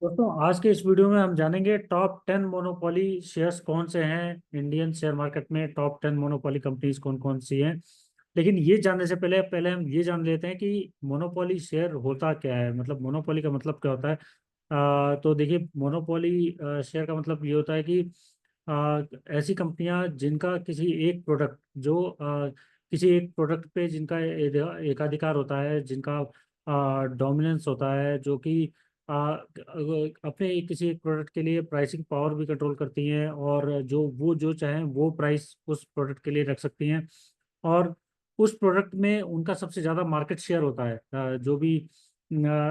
दोस्तों, आज के इस वीडियो में हम जानेंगे टॉप 10 मोनोपोली शेयर्स कौन से हैं। इंडियन शेयर मार्केट में टॉप 10 मोनोपोली कंपनीज कौन कौन सी हैं। लेकिन ये जानने से पहले पहले हम ये जान लेते हैं कि मोनोपोली शेयर होता क्या है, मतलब मोनोपोली का मतलब क्या होता है। तो देखिए, मोनोपोली शेयर का मतलब ये होता है कि ऐसी कंपनियां जिनका किसी एक प्रोडक्ट जो किसी एक प्रोडक्ट पे जिनका एकाधिकार होता है, जिनका डोमिनेंस होता है, जो कि अपने किसी एक प्रोडक्ट के लिए प्राइसिंग पावर भी कंट्रोल करती हैं, और जो चाहें वो प्राइस उस प्रोडक्ट के लिए रख सकती हैं। और उस प्रोडक्ट में उनका सबसे ज़्यादा मार्केट शेयर होता है। जो भी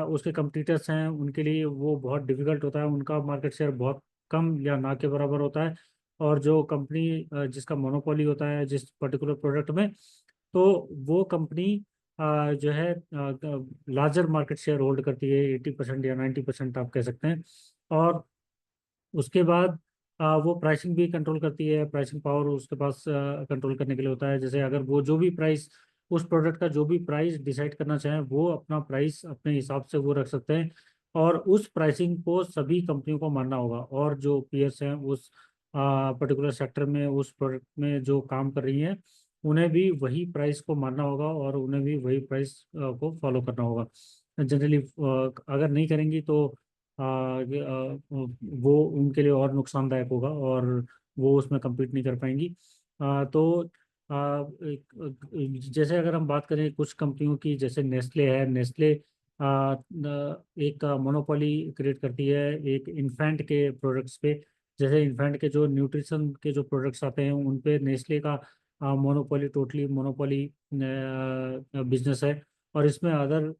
उसके कंपटीटर्स हैं उनके लिए वो बहुत डिफिकल्ट होता है, उनका मार्केट शेयर बहुत कम या ना के बराबर होता है। और जो कंपनी जिसका मोनोपोली होता है जिस पर्टिकुलर प्रोडक्ट में, तो वो कंपनी जो है लार्जर मार्केट शेयर होल्ड करती है, 80% या 90% आप कह सकते हैं। और उसके बाद वो प्राइसिंग भी कंट्रोल करती है, प्राइसिंग पावर उसके पास कंट्रोल करने के लिए होता है। जैसे अगर वो जो भी प्राइस, उस प्रोडक्ट का जो भी प्राइस डिसाइड करना चाहें, वो अपना प्राइस अपने हिसाब से वो रख सकते हैं। और उस प्राइसिंग को सभी कंपनियों को मानना होगा, और जो पीएस हैं उस पर्टिकुलर सेक्टर में, उस प्रोडक्ट में जो काम कर रही हैं, उन्हें भी वही प्राइस को मानना होगा और उन्हें भी वही प्राइस को फॉलो करना होगा। जनरली अगर नहीं करेंगी तो वो उनके लिए और नुकसानदायक होगा, और वो उसमें compete नहीं कर पाएंगी। तो जैसे अगर हम बात करें कुछ कंपनियों की, जैसे नेस्ले है। नेस्ले एक मोनोपोली क्रिएट करती है एक इन्फेंट के प्रोडक्ट्स पे। जैसे इन्फेंट के जो न्यूट्रिशन के जो प्रोडक्ट्स आते हैं उन पे नेस्ले का मोनोपोली, टोटली मोनोपोली बिजनेस है। और इसमें अदर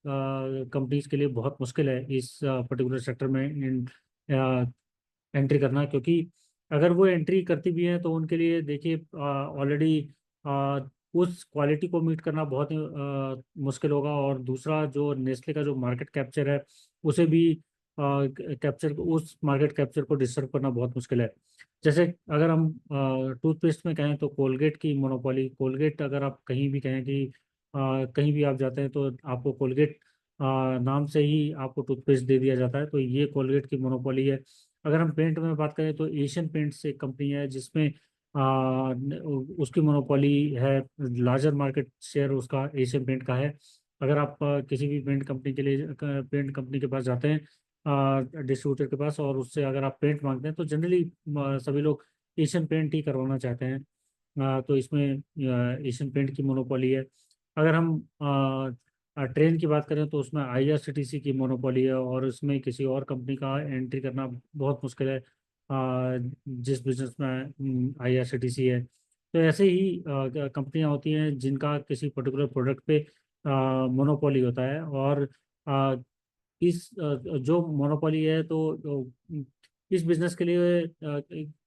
कंपनीज के लिए बहुत मुश्किल है इस पर्टिकुलर सेक्टर में एंट्री करना, क्योंकि अगर वो एंट्री करती भी हैं तो उनके लिए देखिए ऑलरेडी उस क्वालिटी को मीट करना बहुत ही मुश्किल होगा। और दूसरा, जो नेस्ले का जो मार्केट कैप्चर है, उसे भी कैप्चर उस मार्केट कैप्चर को डिस्टर्ब करना बहुत मुश्किल है। जैसे अगर हम टूथपेस्ट में कहें तो कोलगेट की मोनोपोली, कोलगेट अगर आप कहीं भी कहें कि कहीं भी आप जाते हैं तो आपको कोलगेट नाम से ही आपको टूथपेस्ट दे दिया जाता है, तो ये कोलगेट की मोनोपोली है। अगर हम पेंट में बात करें तो एशियन पेंट्स एक कंपनी है जिसमें उसकी मोनोपोली है, लार्जर मार्केट शेयर उसका एशियन पेंट का है। अगर आप किसी भी पेंट कंपनी के लिए पेंट कंपनी के पास जाते हैं, डिस्ट्रीब्यूटर के पास, और उससे अगर आप पेंट मांगते हैं तो जनरली सभी लोग एशियन पेंट ही करवाना चाहते हैं। तो इसमें एशियन पेंट की मोनोपोली है। अगर हम ट्रेन की बात करें तो उसमें आईआरसीटीसी की मोनोपोली है, और उसमें किसी और कंपनी का एंट्री करना बहुत मुश्किल है जिस बिजनेस में आईआरसीटीसी है। तो ऐसे ही कंपनियां होती हैं जिनका किसी पर्टिकुलर प्रोडक्ट पे मोनोपोली होता है। और आ, इस जो मोनोपोली है तो इस बिजनेस के लिए,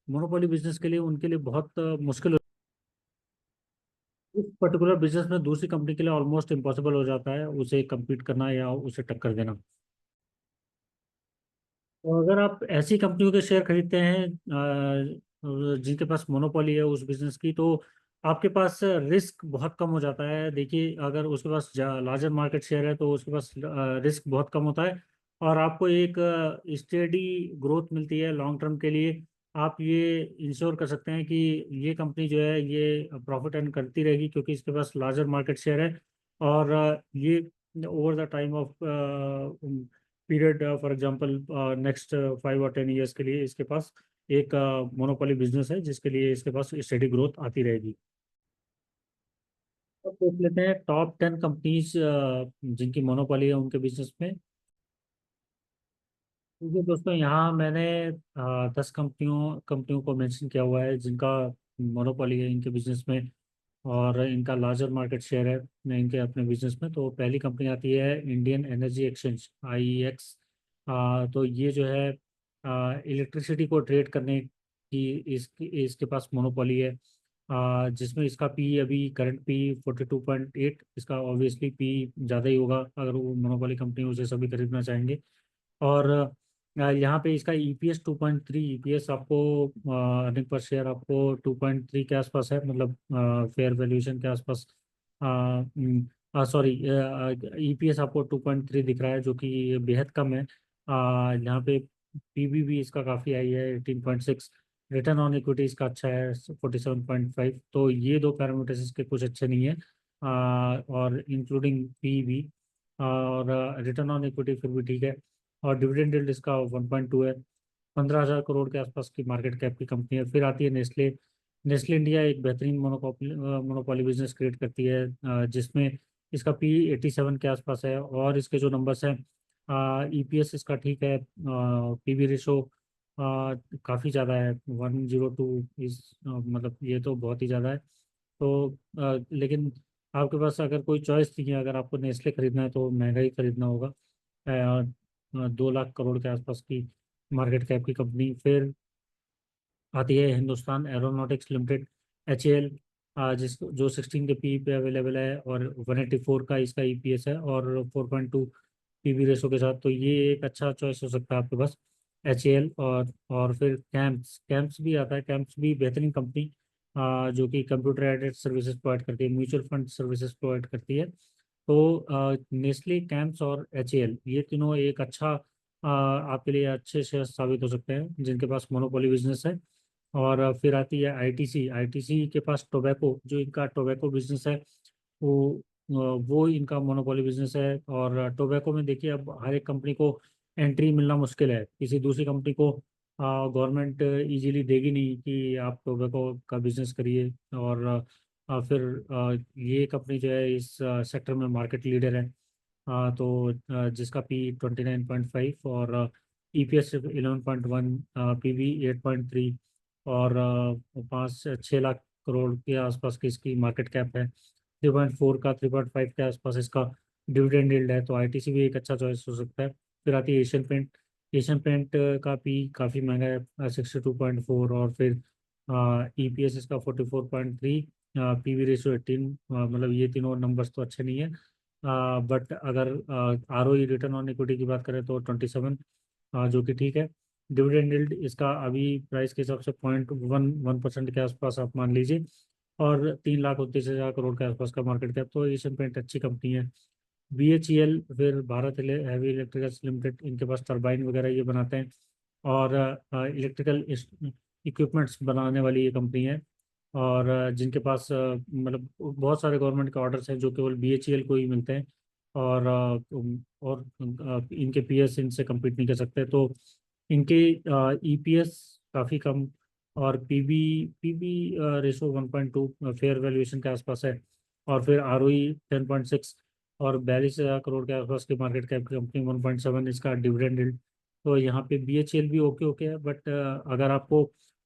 मोनोपोली बिजनेस के लिए उनके लिए बहुत मुश्किल, इस पर्टिकुलर बिजनेस में दूसरी कंपनी के लिए ऑलमोस्ट इम्पॉसिबल हो जाता है उसे कम्पीट करना या उसे टक्कर देना। तो अगर आप ऐसी कंपनियों के शेयर खरीदते हैं जिनके पास मोनोपोली है उस बिजनेस की, तो आपके पास रिस्क बहुत कम हो जाता है। देखिए, अगर उसके पास लार्जर मार्केट शेयर है तो उसके पास रिस्क बहुत कम होता है, और आपको एक स्टेडी ग्रोथ मिलती है लॉन्ग टर्म के लिए। आप ये इंश्योर कर सकते हैं कि ये कंपनी जो है ये प्रॉफिट अर्न करती रहेगी, क्योंकि इसके पास लार्जर मार्केट शेयर है। और ये over the time of period, for example next 5 और 10 ईयर्स के लिए इसके पास एक मोनोपोली बिजनेस है जिसके लिए इसके पास स्टेडी ग्रोथ आती रहेगी। अब देख लेते हैं टॉप 10 कंपनीज जिनकी मोनोपोली है उनके बिजनेस में। क्योंकि दोस्तों, यहाँ मैंने 10 कंपनियों को मेंशन किया हुआ है जिनका मोनोपोली है इनके बिजनेस में, और इनका लार्जर मार्केट शेयर है इनके अपने बिजनेस में। तो पहली कंपनी आती है इंडियन एनर्जी एक्सचेंज, आईईएक्स। तो ये जो है इलेक्ट्रिसिटी को ट्रेड करने की इसके पास मोनोपोली है। जिसमें इसका पी अभी करंट पी 42.8, इसका ऑब्वियसली पी ज़्यादा ही होगा अगर वो मोनोपोली कंपनी उसे सभी खरीदना चाहेंगे। और यहाँ पे इसका ईपीएस 2.3, ईपीएस आपको अर्निंग पर शेयर आपको 2.3 के आसपास है, मतलब फेयर वैल्यूएशन के आसपास। सॉरी, ईपीएस आपको 2.3 दिख रहा है, जो कि बेहद कम है। यहाँ पे पीबी भी इसका काफ़ी हाई है 18.6। रिटर्न ऑन इक्विटी इसका अच्छा है 47.5। तो ये दो पैरामीटर्स इसके कुछ अच्छे नहीं है, और इंक्लूडिंग पीबी। और रिटर्न ऑन इक्विटी फिर भी ठीक है। और डिविडेंड यील्ड इसका 1.2 है। 15,000 करोड़ के आसपास की मार्केट कैप की कंपनी है। फिर आती है नेस्ले। नेस्ले इंडिया एक बेहतरीन मोनोपोली बिजनेस क्रिएट करती है, जिसमें इसका पी 87 के आसपास है। और इसके जो नंबर्स हैं, ईपीएस इसका ठीक है, पीबी रेशो काफ़ी ज़्यादा है 102 इस, मतलब ये तो बहुत ही ज़्यादा है। तो लेकिन आपके पास अगर कोई चॉइस नहीं है, अगर आपको नेस्ले खरीदना है तो महंगा ही खरीदना होगा। 2 लाख करोड़ के आसपास की मार्केट कैप की कंपनी। फिर आती है हिंदुस्तान एरोनॉटिक्स लिमिटेड, HAL, जिसको जो 16 के पी पे अवेलेबल है, और 184 का इसका ईपीएस है, और 4.2 पीबी रेशो के साथ। तो ये एक अच्छा चॉइस हो सकता है आपके पास, HAL। और फिर कैंप्स कैंप्स भी आता है। कैंप्स भी बेहतरीन कंपनी, जो कि कंप्यूटर एडेड सर्विसेज प्रोवाइड करती है, म्यूचुअल फंड सर्विसेज प्रोवाइड करती है। तो नेस्ले, कैंप्स और HAL, ये तीनों एक अच्छा आपके लिए अच्छे शेयर साबित हो सकते हैं जिनके पास मोनोपोली बिजनेस है। और फिर आती है आईटीसी। आईटीसी के पास टोबैको, जो इनका टोबैको बिजनेस है, वो वो इनका मोनोपोली बिजनेस है। और टोबैको में देखिए, अब हर एक कंपनी को एंट्री मिलना मुश्किल है। किसी दूसरी कंपनी को गवर्नमेंट इजीली देगी नहीं कि आप टोबैको का बिजनेस करिए। और फिर ये कंपनी जो है इस सेक्टर में मार्केट लीडर है। तो जिसका पी 29.5, और ईपीएस 11.1, पीबी 8.3, और 5-6 लाख करोड़ के आसपास की इसकी मार्केट कैप है। 3.4 का, 3.5 के आसपास इसका डिविडेंड यील्ड है। तो आईटीसी भी एक अच्छा चॉइस हो सकता है। फिर आती है एशियन पेंट। एशियन पेंट का पी काफ़ी महंगा है 62.4, और फिर ईपीएस इसका 44.3, पीवी रेशियो 18। मतलब ये तीनों नंबर्स तो अच्छे नहीं है, बट अगर आरओई, रिटर्न ऑन इक्विटी की बात करें तो 27, जो कि ठीक है। डिविडेंड यील्ड इसका अभी प्राइस के हिसाब से 0.11% के आसपास आप मान लीजिए। और 3,29,000 करोड़ के आसपास का मार्केट कैप। तो एशियन पेंट अच्छी कंपनी है। BHEL, फिर भारत हैवी इलेक्ट्रिकल्स लिमिटेड, इनके पास टरबाइन वगैरह ये बनाते हैं। और इलेक्ट्रिकल इक्विपमेंट्स बनाने वाली ये कंपनी है। और जिनके पास मतलब बहुत सारे गवर्नमेंट के ऑर्डर्स हैं जो केवल BHEL को ही मिलते हैं। और इनके पीएस इनसे compete नहीं कर सकते। तो इनके ईपीएस काफ़ी कम, और PB PB ratio 1.2 fair valuation के आसपास है। और फिर आरओई 10.6, और 42,000 करोड़ के आसपास की मार्केट कैप की कंपनी 1.7 इसका डिविडेंड यील्ड। तो यहाँ पे BHEL भी ओके ओके है, बट अगर आपको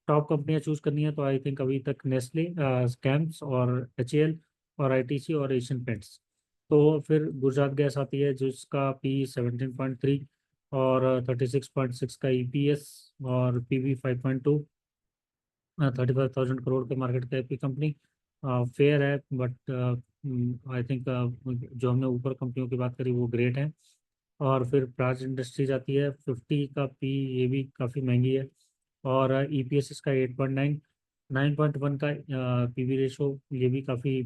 टॉप कंपनियां चूज करनी है तो आई थिंक अभी तक नेस्ले, कैम्प्स, और HAL, और आईटीसी, और एशियन पेंट्स। तो फिर गुजरात गैस आती है जिसका पी 17.3, और 36.6 का ईपीएस, और पीबी 5.2, 35,000 करोड़ के मार्केट कैप की कंपनी। फेयर है, बट आई थिंक जो हमने ऊपर कंपनियों की बात करी वो ग्रेट है। और फिर प्राज इंडस्ट्रीज आती है 50 का पी, ये भी काफ़ी महंगी है। और ईपीएस इसका 8.9, 9.1 का पीवी रेशो, ये भी काफ़ी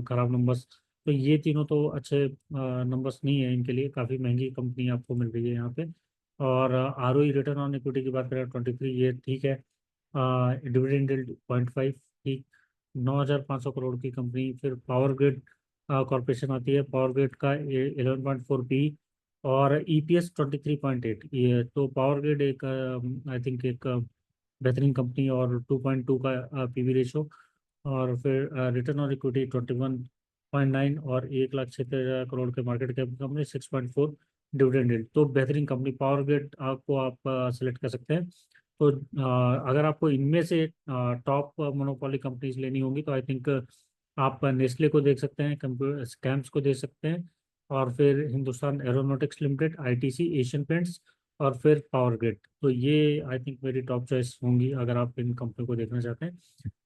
खराब नंबर्स। तो ये तीनों तो अच्छे नंबर्स नहीं है इनके लिए, काफ़ी महंगी कंपनी आपको मिल रही है यहाँ पे। और आरओई, रिटर्न ऑन इक्विटी की बात करें 23, ये ठीक है। डिविडेंड यील्ड 0.5, ठीक। 9,500 करोड़ की कंपनी। फिर पावर ग्रिड कॉरपोरेशन आती है। पावर ग्रिड का 11.4 पी, और ईपीएस 23.8। ये तो पावर ग्रिड एक आई थिंक एक बेहतरीन कंपनी, और 2.2 का पीवी रेशो। और फिर रिटर्न ऑन इक्विटी 21.9, और 1,76,000 करोड़ के market cap company 6.4 dividend yield. तो बेहतरीन कंपनी पावर ग्रिड आपको आप सेलेक्ट कर सकते हैं। तो अगर आपको इनमें से टॉप मोनोपोली कंपनीज लेनी होंगी तो आई थिंक आप नेस्ले को देख सकते हैं, कंप्यूटर स्कैम्स को देख सकते हैं, और फिर Hindustan aeronautics limited, ITC, Asian paints, और फिर पावर ग्रिड। तो ये आई थिंक मेरी टॉप चॉइस होंगी अगर आप इन कंपनी को देखना चाहते हैं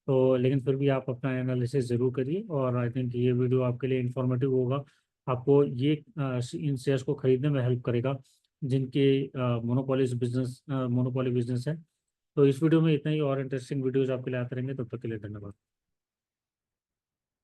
तो। लेकिन फिर भी आप अपना एनालिसिस ज़रूर करिए, और आई थिंक ये वीडियो आपके लिए इंफॉर्मेटिव होगा। आपको ये इन शेयर्स को खरीदने में हेल्प करेगा जिनके मोनोपोली बिजनेस है। तो इस वीडियो में इतना ही, और इंटरेस्टिंग वीडियोस आपके लिए आते रहेंगे। तब तक के लिए धन्यवाद।